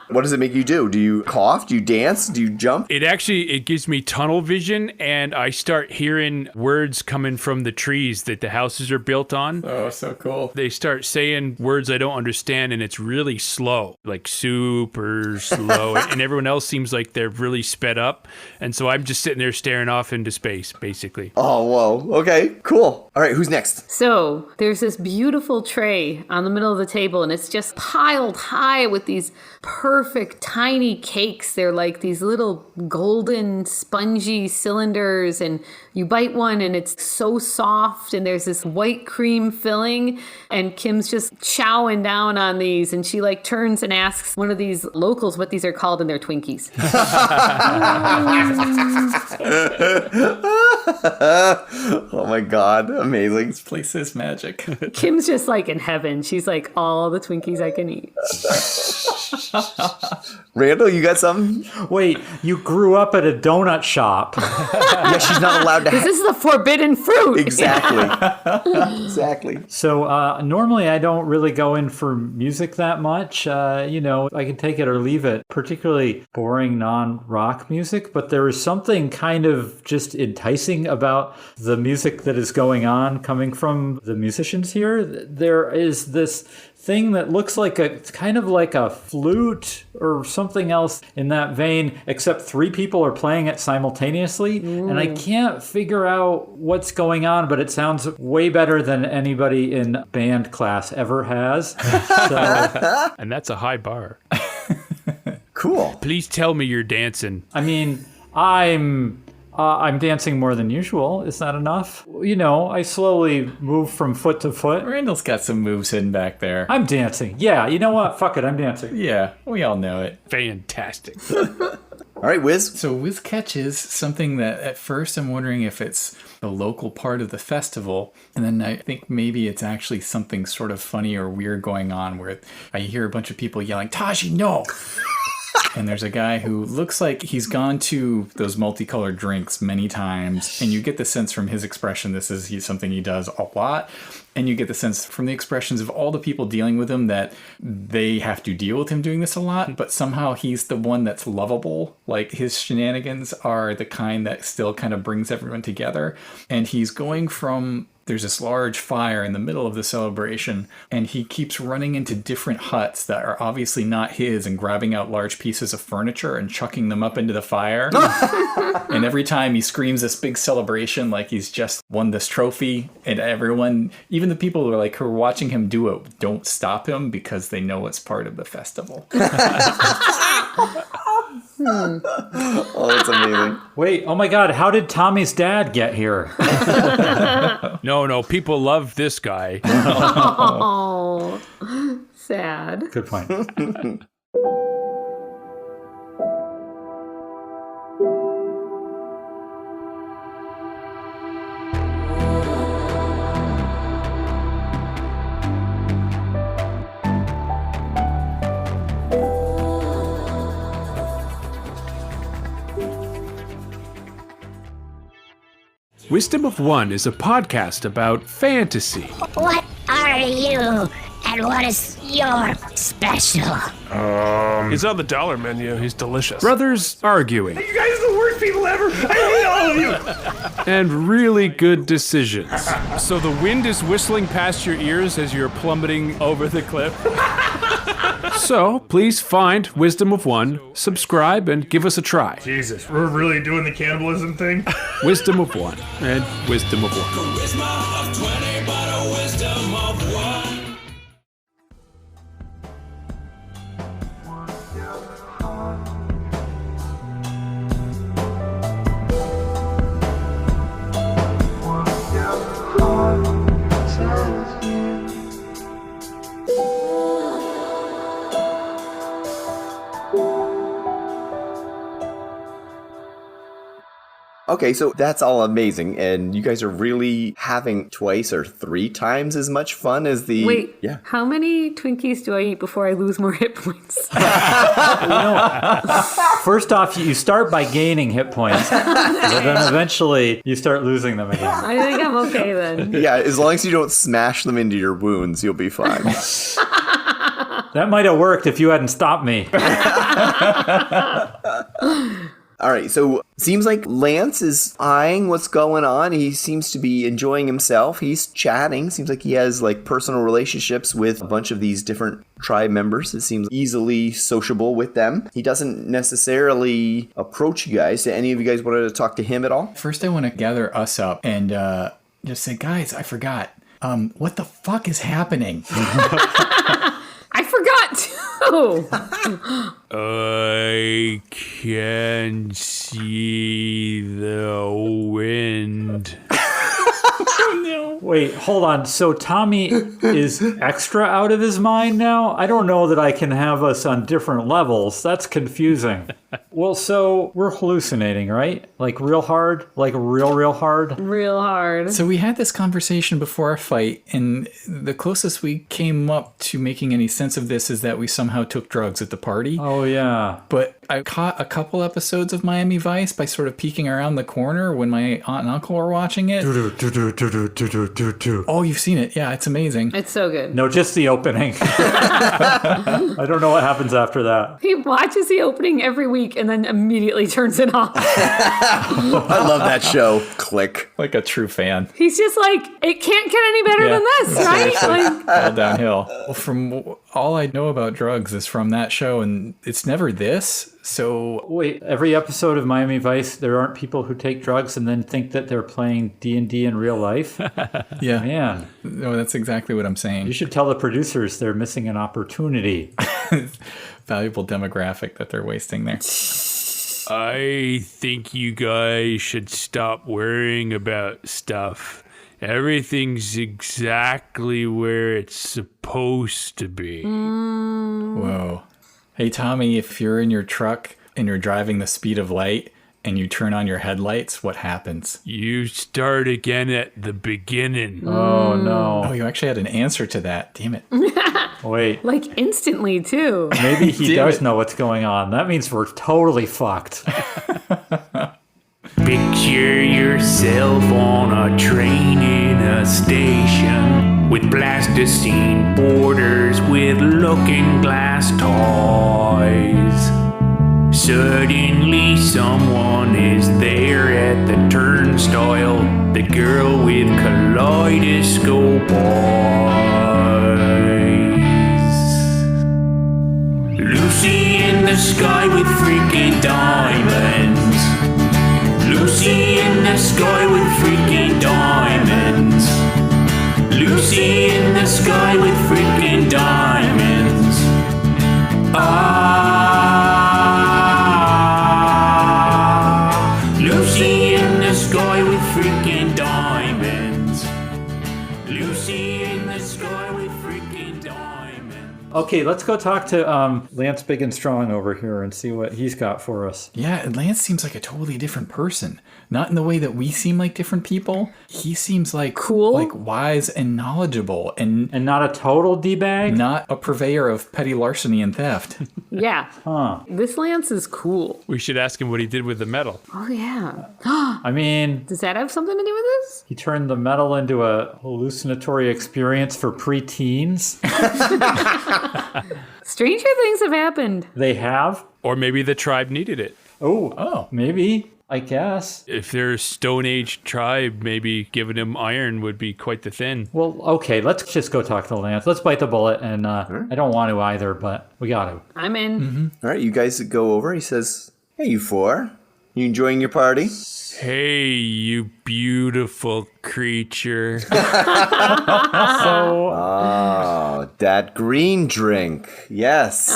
What does it make you do? Do you cough? Do you dance? Do you jump? It gives me tunnel vision, and I start hearing words coming from the trees that the houses are built on. Oh, so cool. They start saying words I don't understand, and it's really slow, like super slow. And everyone else seems like they're really sped up. And so I'm just sitting there staring off into space, basically. Oh, whoa. Okay, cool. All right, who's next? So there's this beautiful tray on the middle of the table, and it's just piled high with these perfect tiny cakes. They're like these little golden spongy cylinders, and you bite one and it's so soft, and there's this white cream filling, and Kim's just chowing down on these, and she like turns and asks one of these locals what these are called, and they're Twinkies. Oh my God, amazing. This place is magic. Kim's just like in heaven. She's like, all the Twinkies I can eat. Randall, you got something? Wait, you grew up at a donut shop. Yeah, she's not allowed to. This is the forbidden fruit. Exactly. Exactly. So normally I don't really go in for music that much. I can take it or leave it, particularly boring non-rock music. But there is something kind of just enticing about the music that is going on coming from the musicians here. There is this thing that looks like kind of like a flute or something else in that vein, except three people are playing it simultaneously. And I can't figure out what's going on, but it sounds way better than anybody in band class ever has. And that's a high bar. Cool. Please tell me you're dancing. I mean, I'm dancing more than usual. Is that enough? I slowly move from foot to foot. Randall's got some moves hidden back there. I'm dancing. Yeah, you know what? Fuck it, I'm dancing. Yeah, we all know it. Fantastic. All right, Wiz. So Wiz catches something that at first I'm wondering if it's the local part of the festival, and then I think maybe it's actually something sort of funny or weird going on where I hear a bunch of people yelling, "Taji, no!" And there's a guy who looks like he's gone to those multicolored drinks many times, and you get the sense from his expression this is something he does a lot. And you get the sense from the expressions of all the people dealing with him that they have to deal with him doing this a lot, but somehow he's the one that's lovable. Like his shenanigans are the kind that still kind of brings everyone together. And he's going from... There's this large fire in the middle of the celebration, and he keeps running into different huts that are obviously not his and grabbing out large pieces of furniture and chucking them up into the fire. And every time he screams this big celebration like he's just won this trophy, and everyone, even the people who are watching him do it, don't stop him because they know it's part of the festival. Oh, that's amazing. Wait, oh my God, how did Tommy's dad get here? No, people love this guy. Oh, sad. Good point. Wisdom of One is a podcast about fantasy. What are you? And what is your special? He's on the dollar menu. He's delicious. Brothers arguing. You guys are the worst people ever. I hate all of you. And really good decisions. So the wind is whistling past your ears as you're plummeting over the cliff. So please find Wisdom of One, subscribe, and give us a try. Jesus, we're really doing the cannibalism thing? Wisdom of One and Wisdom of One. Charisma of 20, but a wisdom of 1. Okay, so that's all amazing, and you guys are really having twice or 3 times as much fun as the... Wait, yeah. How many Twinkies do I eat before I lose more hit points? First off, you start by gaining hit points, but then eventually you start losing them again. I think I'm okay then. Yeah, as long as you don't smash them into your wounds, you'll be fine. That might have worked if you hadn't stopped me. All right, so seems like Lance is eyeing what's going on. He seems to be enjoying himself. He's chatting. Seems like he has like personal relationships with a bunch of these different tribe members. It seems easily sociable with them. He doesn't necessarily approach you guys. Do any of you guys want to talk to him at all? First, I want to gather us up and just say, guys, I forgot. What the fuck is happening? I forgot too. I can see the wind. Wait, hold on. So Tommy is extra out of his mind now? I don't know that I can have us on different levels. That's confusing. Well, so we're hallucinating, right? Like real hard? Like real hard? Real hard. So we had this conversation before our fight, and the closest we came up to making any sense of this is that we somehow took drugs at the party. Oh, yeah. But I caught a couple episodes of Miami Vice by sort of peeking around the corner when my aunt and uncle were watching it. Oh, you've seen it. Yeah, it's amazing. It's so good. No, just the opening. I don't know what happens after that. He watches the opening every week and then immediately turns it off. I love that show. Click. Like a true fan. He's just like, it can't get any better than this, right? Like, all downhill. Well, from all I know about drugs is from that show, and it's never this. So wait, every episode of Miami Vice, there aren't people who take drugs and then think that they're playing D&D in real life? Yeah. Man. No, that's exactly what I'm saying. You should tell the producers they're missing an opportunity. Valuable demographic that they're wasting there. I think you guys should stop worrying about stuff. Everything's exactly where it's supposed to be. Whoa. Hey, Tommy, if you're in your truck and you're driving the speed of light and you turn on your headlights, what happens? You start again at the beginning. Oh, no. Oh, you actually had an answer to that. Damn it. Wait. like instantly, too. Maybe he does know what's going on. That means we're totally fucked. Picture yourself on a train in a station with plasticine borders with looking glass toys. Suddenly someone is there at the turnstile, the girl with kaleidoscope eyes. Lucy in the sky with freaking diamonds. Lucy in the sky with freaking diamonds. Lucy in the sky with freaking diamonds. Lucy in the sky with freaking diamonds. Lucy in the sky with freaking diamonds. Okay, let's go talk to Lance Big and Strong over here and see what he's got for us. Yeah, and Lance seems like a totally different person. Not in the way that we seem like different people. He seems like cool, like wise and knowledgeable, and not a total D-bag? Not a purveyor of petty larceny and theft. Yeah. Huh. This Lance is cool. We should ask him what he did with the metal. Oh, yeah. I mean... Does that have something to do with this? He turned the metal into a hallucinatory experience for preteens. Stranger things have happened. They have? Or maybe the tribe needed it. Oh, maybe. I guess. If they're a Stone Age tribe, maybe giving him iron would be quite the thing. Well, okay, let's just go talk to Lance. Let's bite the bullet, and I don't want to either, but we got to. I'm in. Mm-hmm. All right, you guys go over. He says, "Hey, you four. You enjoying your party?" Hey, you beautiful creature. Oh, that green drink. Yes.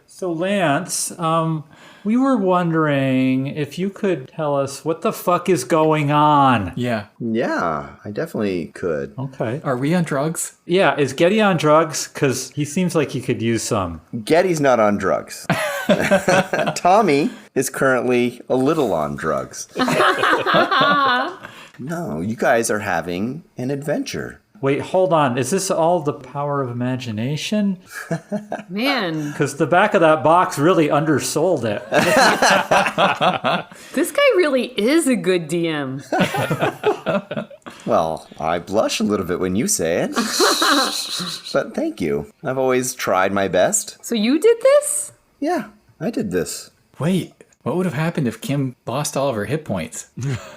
So, Lance, we were wondering if you could tell us what the fuck is going on. Yeah. Yeah, I definitely could. Okay. Are we on drugs? Yeah, is Getty on drugs? Because he seems like he could use some. Getty's not on drugs. Tommy is currently a little on drugs. No, you guys are having an adventure. Wait, hold on. Is this all the power of imagination? Man. Because the back of that box really undersold it. This guy really is a good DM. Well, I blush a little bit when you say it. But thank you. I've always tried my best. So you did this? Yeah, I did this. Wait, what would have happened if Kim lost all of her hit points?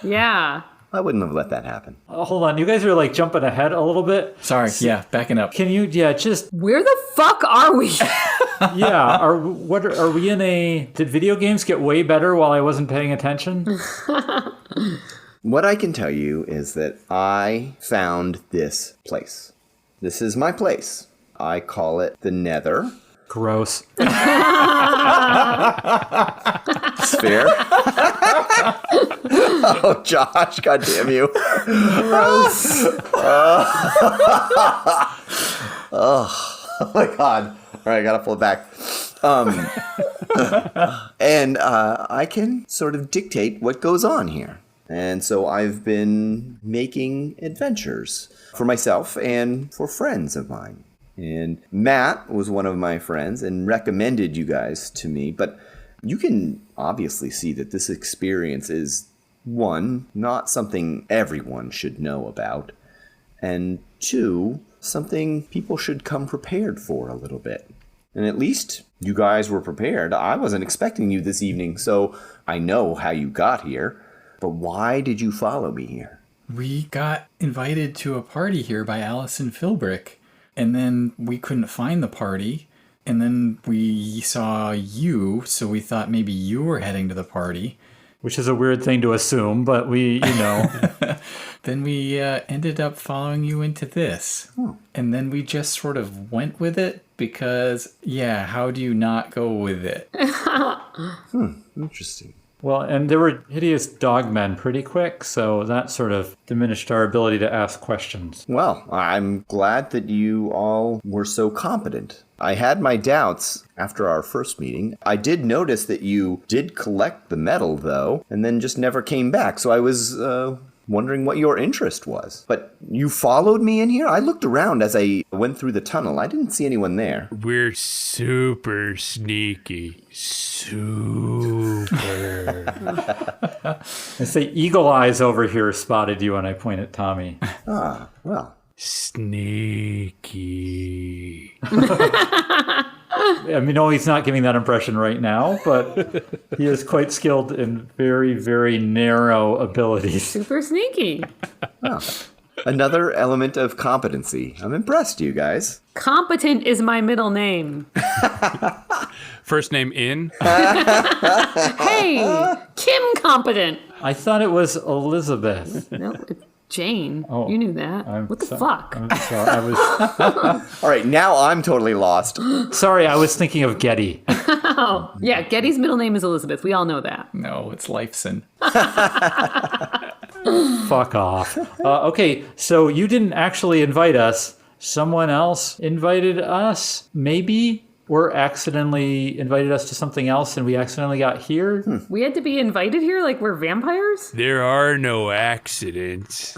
Yeah. I wouldn't have let that happen. Hold on, you guys are like jumping ahead a little bit. Sorry, yeah, backing up. Can you, just... Where the fuck are we? Yeah, are we in a... Did video games get way better while I wasn't paying attention? What I can tell you is that I found this place. This is my place. I call it the Nether. Gross. Sphere. Oh, Josh, God damn you. Gross. Oh my God. All right, I gotta pull it back. And I can sort of dictate what goes on here. And so I've been making adventures for myself and for friends of mine. And Matt was one of my friends and recommended you guys to me. But you can obviously see that this experience is, one, not something everyone should know about. And two, something people should come prepared for a little bit. And at least you guys were prepared. I wasn't expecting you this evening, so I know how you got here. But why did you follow me here? We got invited to a party here by Allison Philbrick. And then we couldn't find the party. And then we saw you, so we thought maybe you were heading to the party. Which is a weird thing to assume, but we, Then we ended up following you into this. And then we just sort of went with it because, yeah, how do you not go with it? Interesting. Well, and there were hideous dogmen pretty quick, so that sort of diminished our ability to ask questions. Well, I'm glad that you all were so competent. I had my doubts after our first meeting. I did notice that you did collect the metal, though, and then just never came back. So I was wondering what your interest was. But you followed me in here? I looked around as I went through the tunnel. I didn't see anyone there. We're super sneaky. Super. I say Eagle Eyes over here spotted you, and I point at Tommy. Ah, well. Sneaky. I mean, no, he's not giving that impression right now, but he is quite skilled in very, very narrow abilities. Super sneaky. Oh, another element of competency. I'm impressed, you guys. Competent is my middle name. First name in. Hey, Kim Competent. I thought it was Elizabeth. No, it's Jane. Oh, you knew that. What the fuck? I'm sorry. I was. All right, now I'm totally lost. Sorry, I was thinking of Getty. Oh, yeah, Getty's middle name is Elizabeth. We all know that. No, it's Lifeson. Fuck off. Okay, so you didn't actually invite us. someone else invited us, maybe, or accidentally invited us to something else and we accidentally got here. We had to be invited here like we're vampires? There are no accidents.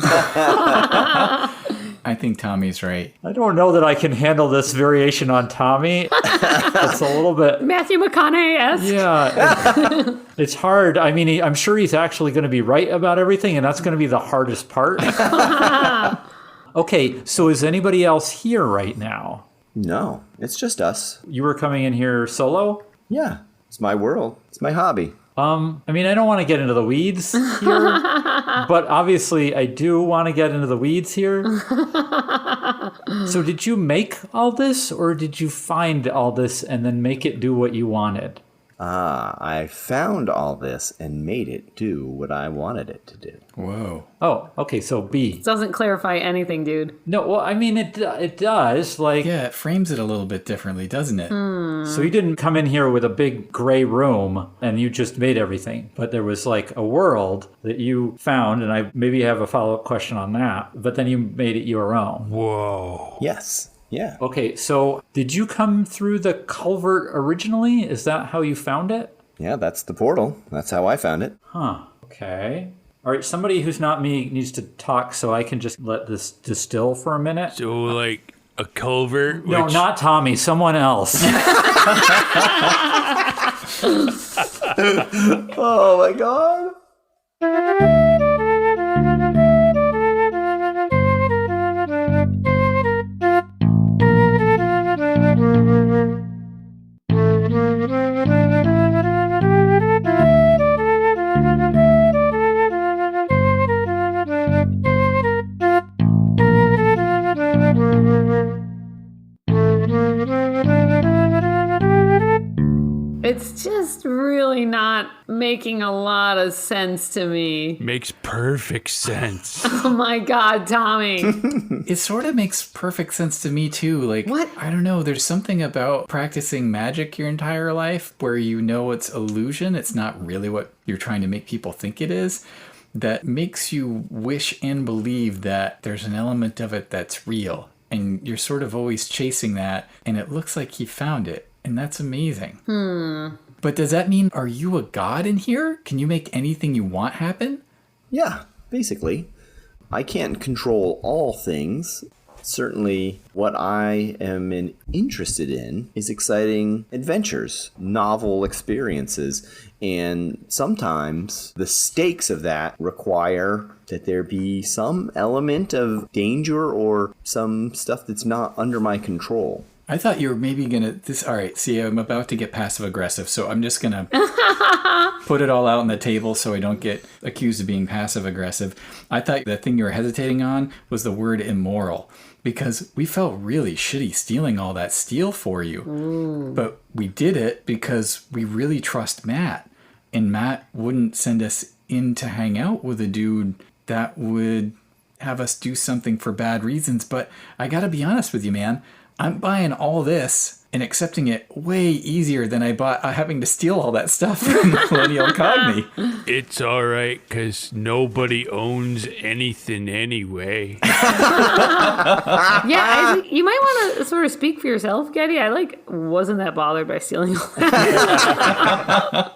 I think Tommy's right. I don't know that I can handle this variation on Tommy. It's a little bit... Matthew McConaughey-esque. Yeah. It's hard. I mean, I'm sure he's actually going to be right about everything, and that's going to be the hardest part. Okay, so is anybody else here right now? No, it's just us. You were coming in here solo? Yeah, it's my world. It's my hobby. I mean, I don't want to get into the weeds here, but obviously I do want to get into the weeds here. So did you make all this, or did you find all this and then make it do what you wanted? I found all this and made it do what I wanted it to do. Whoa. Oh, okay, so B. Doesn't clarify anything, dude. No, well, I mean, it does, like... Yeah, it frames it a little bit differently, doesn't it? So you didn't come in here with a big gray room and you just made everything, but there was like a world that you found, and I maybe have a follow-up question on that, but then you made it your own. Whoa. Yes. Yeah. Okay, so did you come through the culvert originally? Is that how you found it? Yeah, that's the portal. That's how I found it. Huh. Okay. All right, somebody who's not me needs to talk so I can just let this distill for a minute. So, like, a culvert? No, not Tommy, someone else. Oh my god. It's just really not making a lot of sense to me. Makes perfect sense. Oh my god, Tommy. It sort of makes perfect sense to me too. Like, what? I don't know. There's something about practicing magic your entire life where you know it's illusion. It's not really what you're trying to make people think it is. That makes you wish and believe that there's an element of it that's real. And you're sort of always chasing that. And it looks like he found it. And that's amazing. But does that mean, are you a god in here? Can you make anything you want happen? Yeah, basically. I can't control all things. Certainly, what I am interested in is exciting adventures, novel experiences, and sometimes the stakes of that require that there be some element of danger or some stuff that's not under my control. I thought you were maybe gonna all right, see, I'm about to get passive aggressive, so I'm just gonna put it all out on the table so I don't get accused of being passive aggressive. I thought the thing you were hesitating on was the word immoral, because we felt really shitty stealing all that steel for you. But we did it because we really trust Matt, and Matt wouldn't send us in to hang out with a dude that would have us do something for bad reasons. But I gotta be honest with you, man. I'm buying all this and accepting it way easier than I bought having to steal all that stuff from Millennial Cogni. It's all right, because nobody owns anything anyway. Yeah, you might want to sort of speak for yourself, Getty. I wasn't that bothered by stealing all that.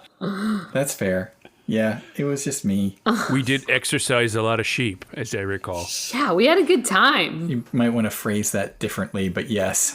That's fair. Yeah, it was just me. We did exercise a lot of sheep, as I recall. Yeah, we had a good time. You might want to phrase that differently, but yes.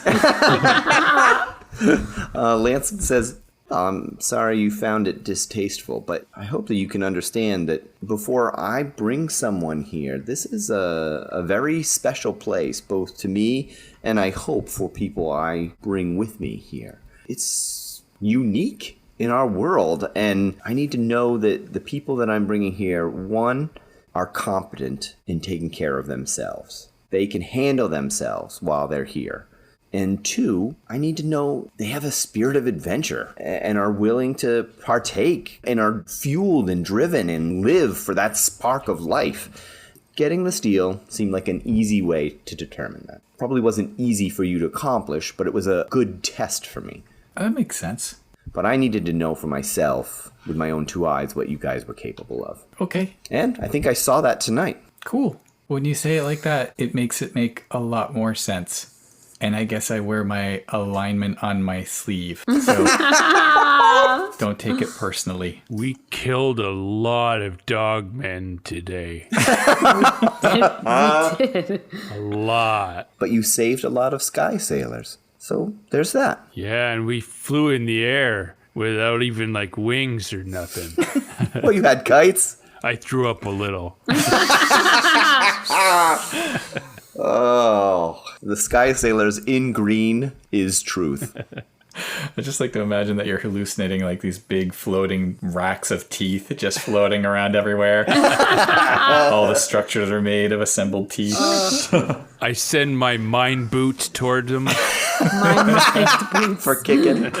Lance says, I'm sorry you found it distasteful, but I hope that you can understand that before I bring someone here, this is a very special place, both to me and I hope for people I bring with me here. It's unique in our world, and I need to know that the people that I'm bringing here, one, are competent in taking care of themselves. They can handle themselves while they're here. And two, I need to know they have a spirit of adventure and are willing to partake and are fueled and driven and live for that spark of life. Getting the steel seemed like an easy way to determine that. Probably wasn't easy for you to accomplish, but it was a good test for me. That makes sense. But I needed to know for myself, with my own two eyes, what you guys were capable of. Okay. And I think I saw that tonight. Cool. When you say it like that, it makes it make a lot more sense. And I guess I wear my alignment on my sleeve. So don't take it personally. We killed a lot of dogmen today. We did. A lot. But you saved a lot of sky sailors. So there's that. Yeah, and we flew in the air without even like wings or nothing. Well, you had kites. I threw up a little. Oh, the sky sailors in green is truth. I just like to imagine that you're hallucinating like these big floating racks of teeth just floating around everywhere. All the structures are made of assembled teeth. I send my mind boot toward them. For kicking.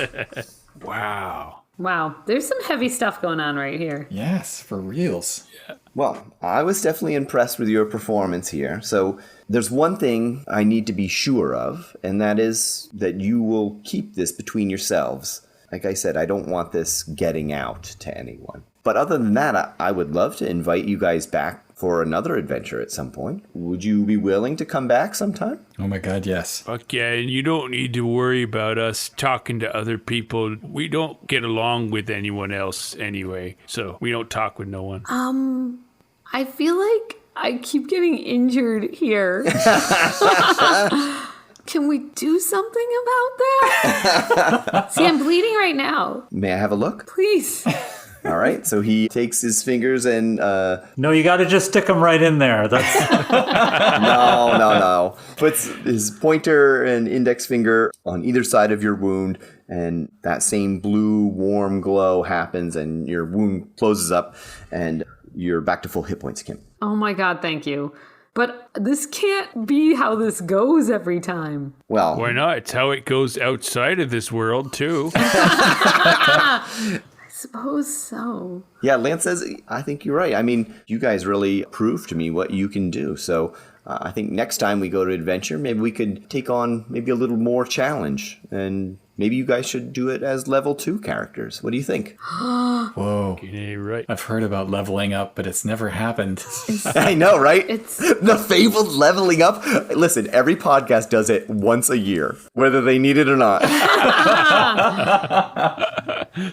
Wow. Wow, there's some heavy stuff going on right here. Yes, for reals. Yeah. Well, I was definitely impressed with your performance here. So there's one thing I need to be sure of, and that is that you will keep this between yourselves. Like I said, I don't want this getting out to anyone. But other than that, I would love to invite you guys back for another adventure at some point. Would you be willing to come back sometime? Oh my god, yes. Fuck yeah, and you don't need to worry about us talking to other people. We don't get along with anyone else anyway, so we don't talk with no one. I feel like I keep getting injured here. Can we do something about that? See, I'm bleeding right now. May I have a look? Please. All right, so he takes his fingers and... No, you got to just stick them right in there. That's No. Puts his pointer and index finger on either side of your wound, and that same blue, warm glow happens, and your wound closes up, and you're back to full hit points, Kim. Oh my god, thank you. But this can't be how this goes every time. Well... Why not? It's how it goes outside of this world, too. Suppose so. Yeah, Lance says, I think you're right. I mean, you guys really proved to me what you can do. So I think next time we go to adventure, maybe we could take on maybe a little more challenge. And maybe you guys should do it as level 2 characters. What do you think? Whoa. Yeah, right. I've heard about leveling up, but it's never happened. I know, right? It's the fabled leveling up. Listen, every podcast does it once a year, whether they need it or not.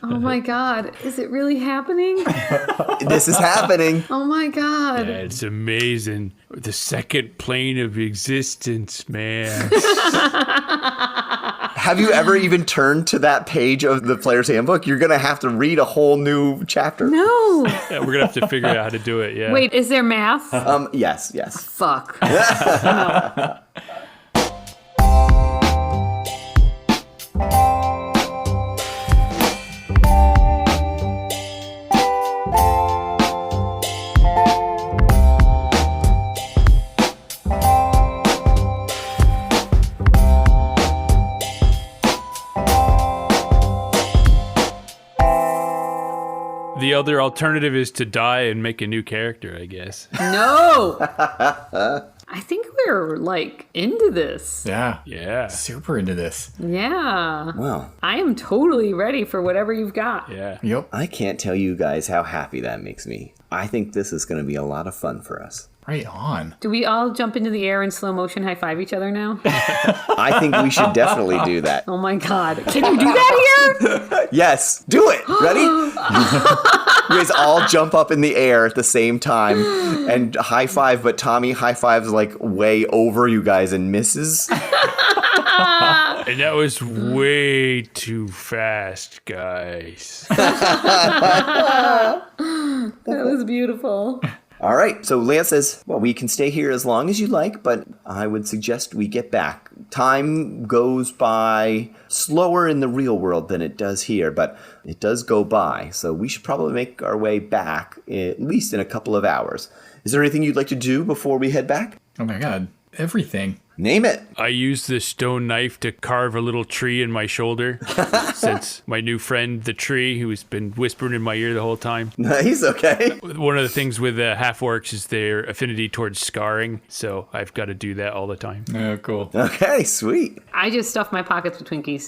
Oh my god, is it really happening? This is happening. Oh my god. Yeah, it's amazing. The second plane of existence, man. Have you ever even turned to that page of the Player's Handbook? You're going to have to read a whole new chapter. No. Yeah, we're going to have to figure out how to do it, yeah. Wait, is there math? Yes. Fuck. The other alternative is to die and make a new character, I guess. No. I think we're like into this. Yeah. Super into this. Yeah. Well, I am totally ready for whatever you've got. Yeah. Yep. I can't tell you guys how happy that makes me. I think this is going to be a lot of fun for us. Right on. Do we all jump into the air and slow motion high five each other now? I think we should definitely do that. Oh my god. Can you do that here? Yes, do it. Ready? You guys all jump up in the air at the same time and high five, but Tommy high fives like way over you guys and misses. And that was way too fast, guys. That was beautiful. All right, so Lance says, well, we can stay here as long as you like, but I would suggest we get back. Time goes by slower in the real world than it does here, but it does go by, so we should probably make our way back, at least in a couple of hours. Is there anything you'd like to do before we head back? Oh my god, everything. Name it. I used the stone knife to carve a little tree in my shoulder since my new friend, the tree, who's been whispering in my ear the whole time. Nice, okay. One of the things with half-orcs is their affinity towards scarring, so I've got to do that all the time. Oh, cool. Okay, sweet. I just stuffed my pockets with Twinkies.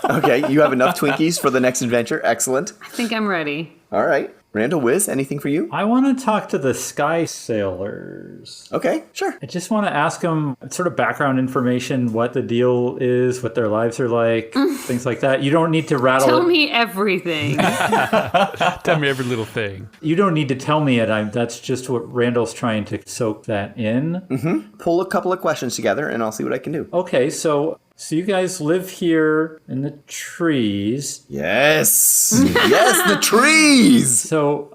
Okay, you have enough Twinkies for the next adventure. Excellent. I think I'm ready. All right. Randall, Wiz, anything for you? I want to talk to the Sky Sailors. Okay, sure. I just want to ask them sort of background information, what the deal is, what their lives are like, things like that. You don't need to rattle Tell it. me everything. Tell me every little thing. You don't need to tell me it. That's just what Randall's trying to soak that in. Mm-hmm. Pull a couple of questions together, and I'll see what I can do. Okay, so you guys live here in the trees. Yes. Yes, the trees. So,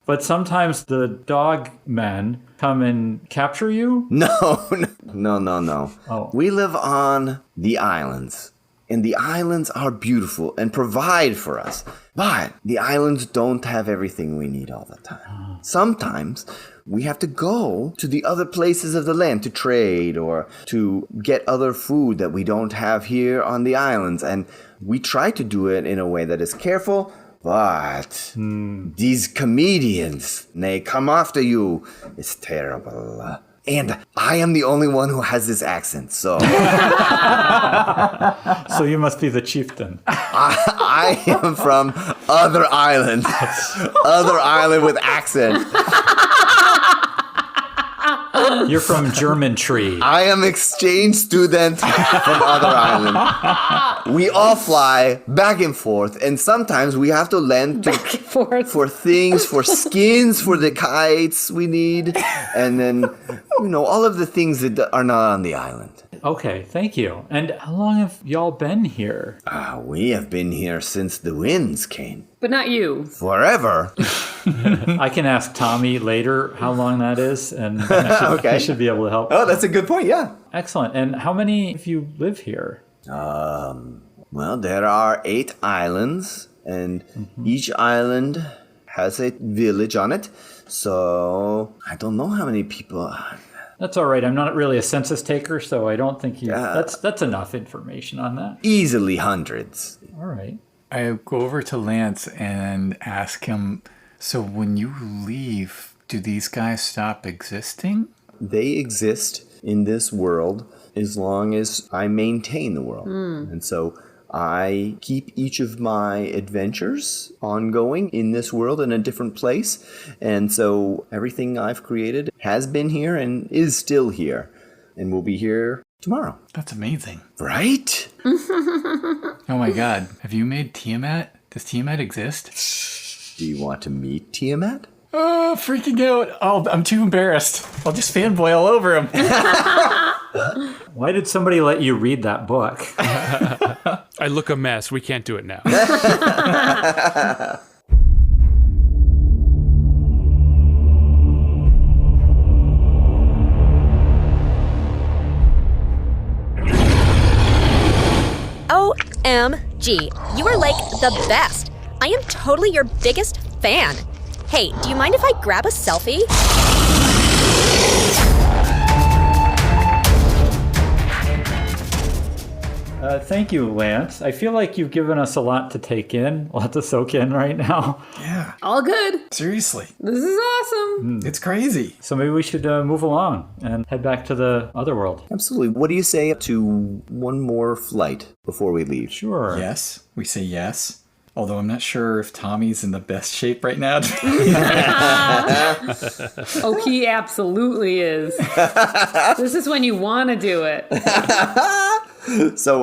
but sometimes the dog men come and capture you? No. Oh. We live on the islands, and the islands are beautiful and provide for us. But the islands don't have everything we need all the time. Sometimes we have to go to the other places of the land to trade or to get other food that we don't have here on the islands. And we try to do it in a way that is careful, but these comedians, they come after you. It's terrible. And I am the only one who has this accent, so... So you must be the chieftain. I am from other island. Other island with accent. You're from German Tree. I am exchange student from other island. We all fly back and forth, and sometimes we have to lend for things, for skins, for the kites we need, and then, all of the things that are not on the island. Okay, thank you. And how long have y'all been here? We have been here since the winds came. But not you. Forever. I can ask Tommy later how long that is, and I should be able to help. Oh, that's a good point, yeah. Excellent. And how many of you live here? Well, there are 8 islands, and each island has a village on it. So I don't know how many people. That's all right. I'm not really a census taker, so I don't think you. That's enough information on that. Easily hundreds. All right. I go over to Lance and ask him, so when you leave, do these guys stop existing? They exist in this world as long as I maintain the world. And so I keep each of my adventures ongoing in this world in a different place. And so everything I've created has been here and is still here and will be here tomorrow. That's amazing. Right? Oh my god. Have you made Tiamat? Does Tiamat exist? Do you want to meet Tiamat? Oh, freaking out. Oh, I'm too embarrassed. I'll just fanboy all over him. Why did somebody let you read that book? I look a mess. We can't do it now. OMG, you are like the best. I am totally your biggest fan. Hey, do you mind if I grab a selfie? Thank you, Lance. I feel like you've given us a lot to take in, a lot to soak in right now. Yeah. All good. Seriously. This is awesome. It's crazy. So maybe we should move along and head back to the other world. Absolutely. What do you say to one more flight before we leave? Sure. Yes. We say yes. Although I'm not sure if Tommy's in the best shape right now. Oh, he absolutely is. This is when you want to do it. So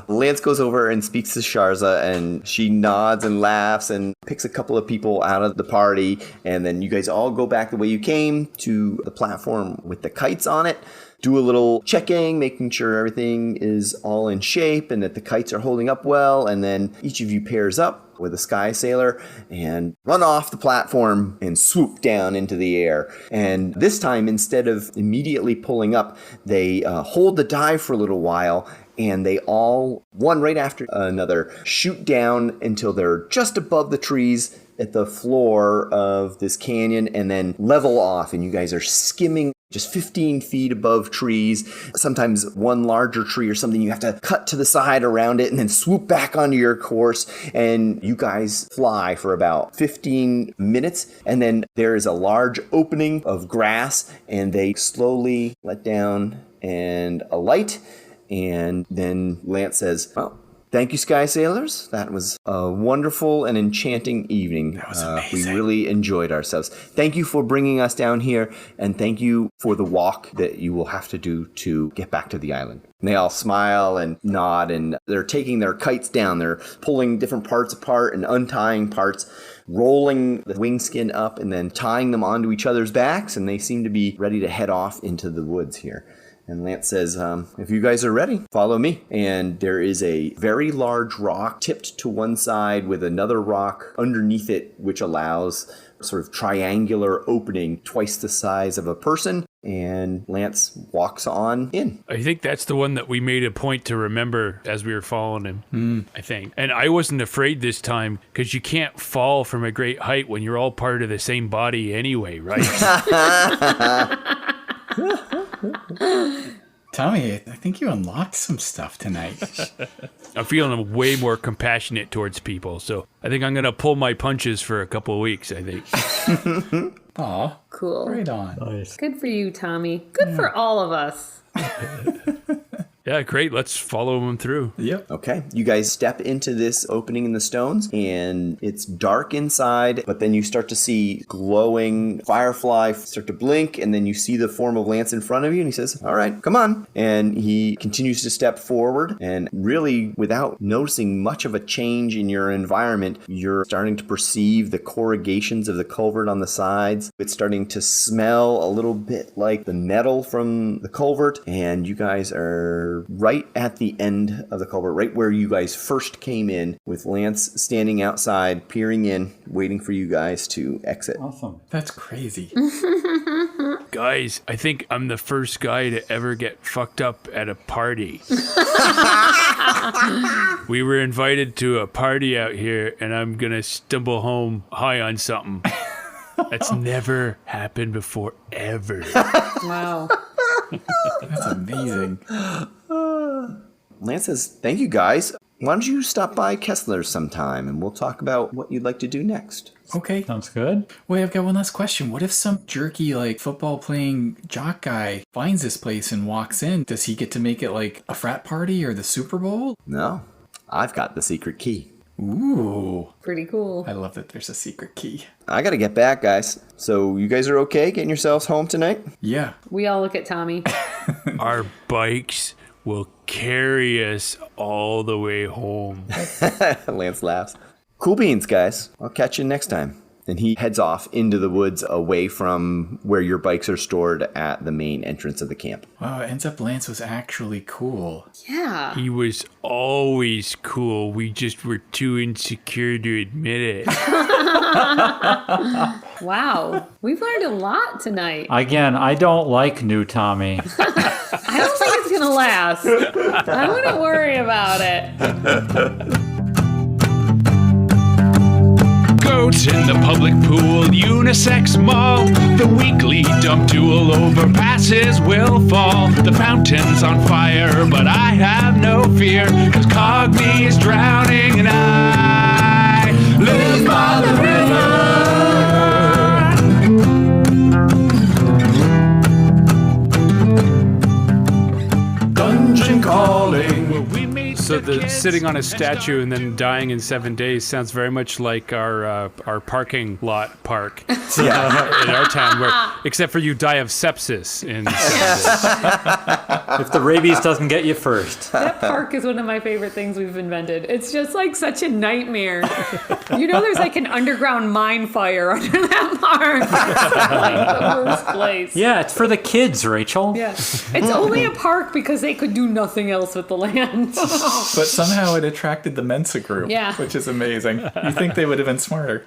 Lance goes over and speaks to Sharza, and she nods and laughs and picks a couple of people out of the party, and then you guys all go back the way you came to the platform with the kites on it. Do a little checking, making sure everything is all in shape and that the kites are holding up well, and then each of you pairs up with a Sky Sailor and run off the platform and swoop down into the air. And this time, instead of immediately pulling up, they hold the dive for a little while, and they all, one right after another, shoot down until they're just above the trees at the floor of this canyon, and then level off, and you guys are skimming just 15 feet above trees. Sometimes one larger tree or something, you have to cut to the side around it and then swoop back onto your course, and you guys fly for about 15 minutes, and then there is a large opening of grass, and they slowly let down and alight. And then Lance says, well, Thank you, Sky Sailors. That was a wonderful and enchanting evening. That was amazing. We really enjoyed ourselves. Thank you for bringing us down here, and thank you for the walk that you will have to do to get back to the island. And they all smile and nod, and they're taking their kites down. They're pulling different parts apart and untying parts, rolling the wing skin up, and then tying them onto each other's backs, and they seem to be ready to head off into the woods here. And Lance says, if you guys are ready, follow me. And there is a very large rock tipped to one side with another rock underneath it, which allows a sort of triangular opening twice the size of a person. And Lance walks on in. I think that's the one that we made a point to remember as we were following him, I think. And I wasn't afraid this time because you can't fall from a great height when you're all part of the same body anyway, right? Tommy, I think you unlocked some stuff tonight. I'm feeling way more compassionate towards people, so I think I'm going to pull my punches for a couple of weeks, I think. Aw. Cool. Right on. Nice. Good for you, Tommy. Good for all of us. Yeah, great. Let's follow him through. Yep. Okay. You guys step into this opening in the stones, and it's dark inside, but then you start to see glowing firefly start to blink, and then you see the form of Lance in front of you, and he says, all right, come on. And he continues to step forward, and really, without noticing much of a change in your environment, you're starting to perceive the corrugations of the culvert on the sides. It's starting to smell a little bit like the metal from the culvert, and you guys are right at the end of the culvert, right where you guys first came in, with Lance standing outside, peering in, waiting for you guys to exit. Awesome. That's crazy. Guys, I think I'm the first guy to ever get fucked up at a party. We were invited to a party out here, and I'm going to stumble home high on something. That's never happened before, ever. Wow. That's amazing. Lance says, thank you guys. Why don't you stop by Kessler's sometime, and we'll talk about what you'd like to do next. Okay. Sounds good. Wait, I've got one last question. What if some jerky, football playing jock guy finds this place and walks in? Does he get to make it like a frat party or the Super Bowl? No, I've got the secret key. Ooh. Pretty cool. I love that there's a secret key. I gotta get back, guys. So you guys are okay getting yourselves home tonight? Yeah. We all look at Tommy. Our bikes will carry us all the way home. Lance laughs. Cool beans, guys. I'll catch you next time. And he heads off into the woods away from where your bikes are stored at the main entrance of the camp. Wow, it ends up Lance was actually cool. Yeah. He was always cool. We just were too insecure to admit it. Wow. We've learned a lot tonight. Again, I don't like new Tommy. I don't think it's going to last. I wouldn't worry about it. Goats in the public pool, unisex mall. The weekly dump duel overpasses will fall. The fountain's on fire, but I have no fear, 'cause Cogni is drowning and I live by the river. Dungeon calling. So the sitting on a statue and then dying in 7 days sounds very much like our parking lot park in our town, except for you die of sepsis in 7 days. If the rabies doesn't get you first. That park is one of my favorite things we've invented. It's just like such a nightmare. You know, there's like an underground mine fire under that park. It's like the worst place. Yeah, it's for the kids, Rachel. Yeah. It's only a park because they could do nothing else with the land. But somehow it attracted the Mensa group, Yeah. which is amazing. You think they would have been smarter.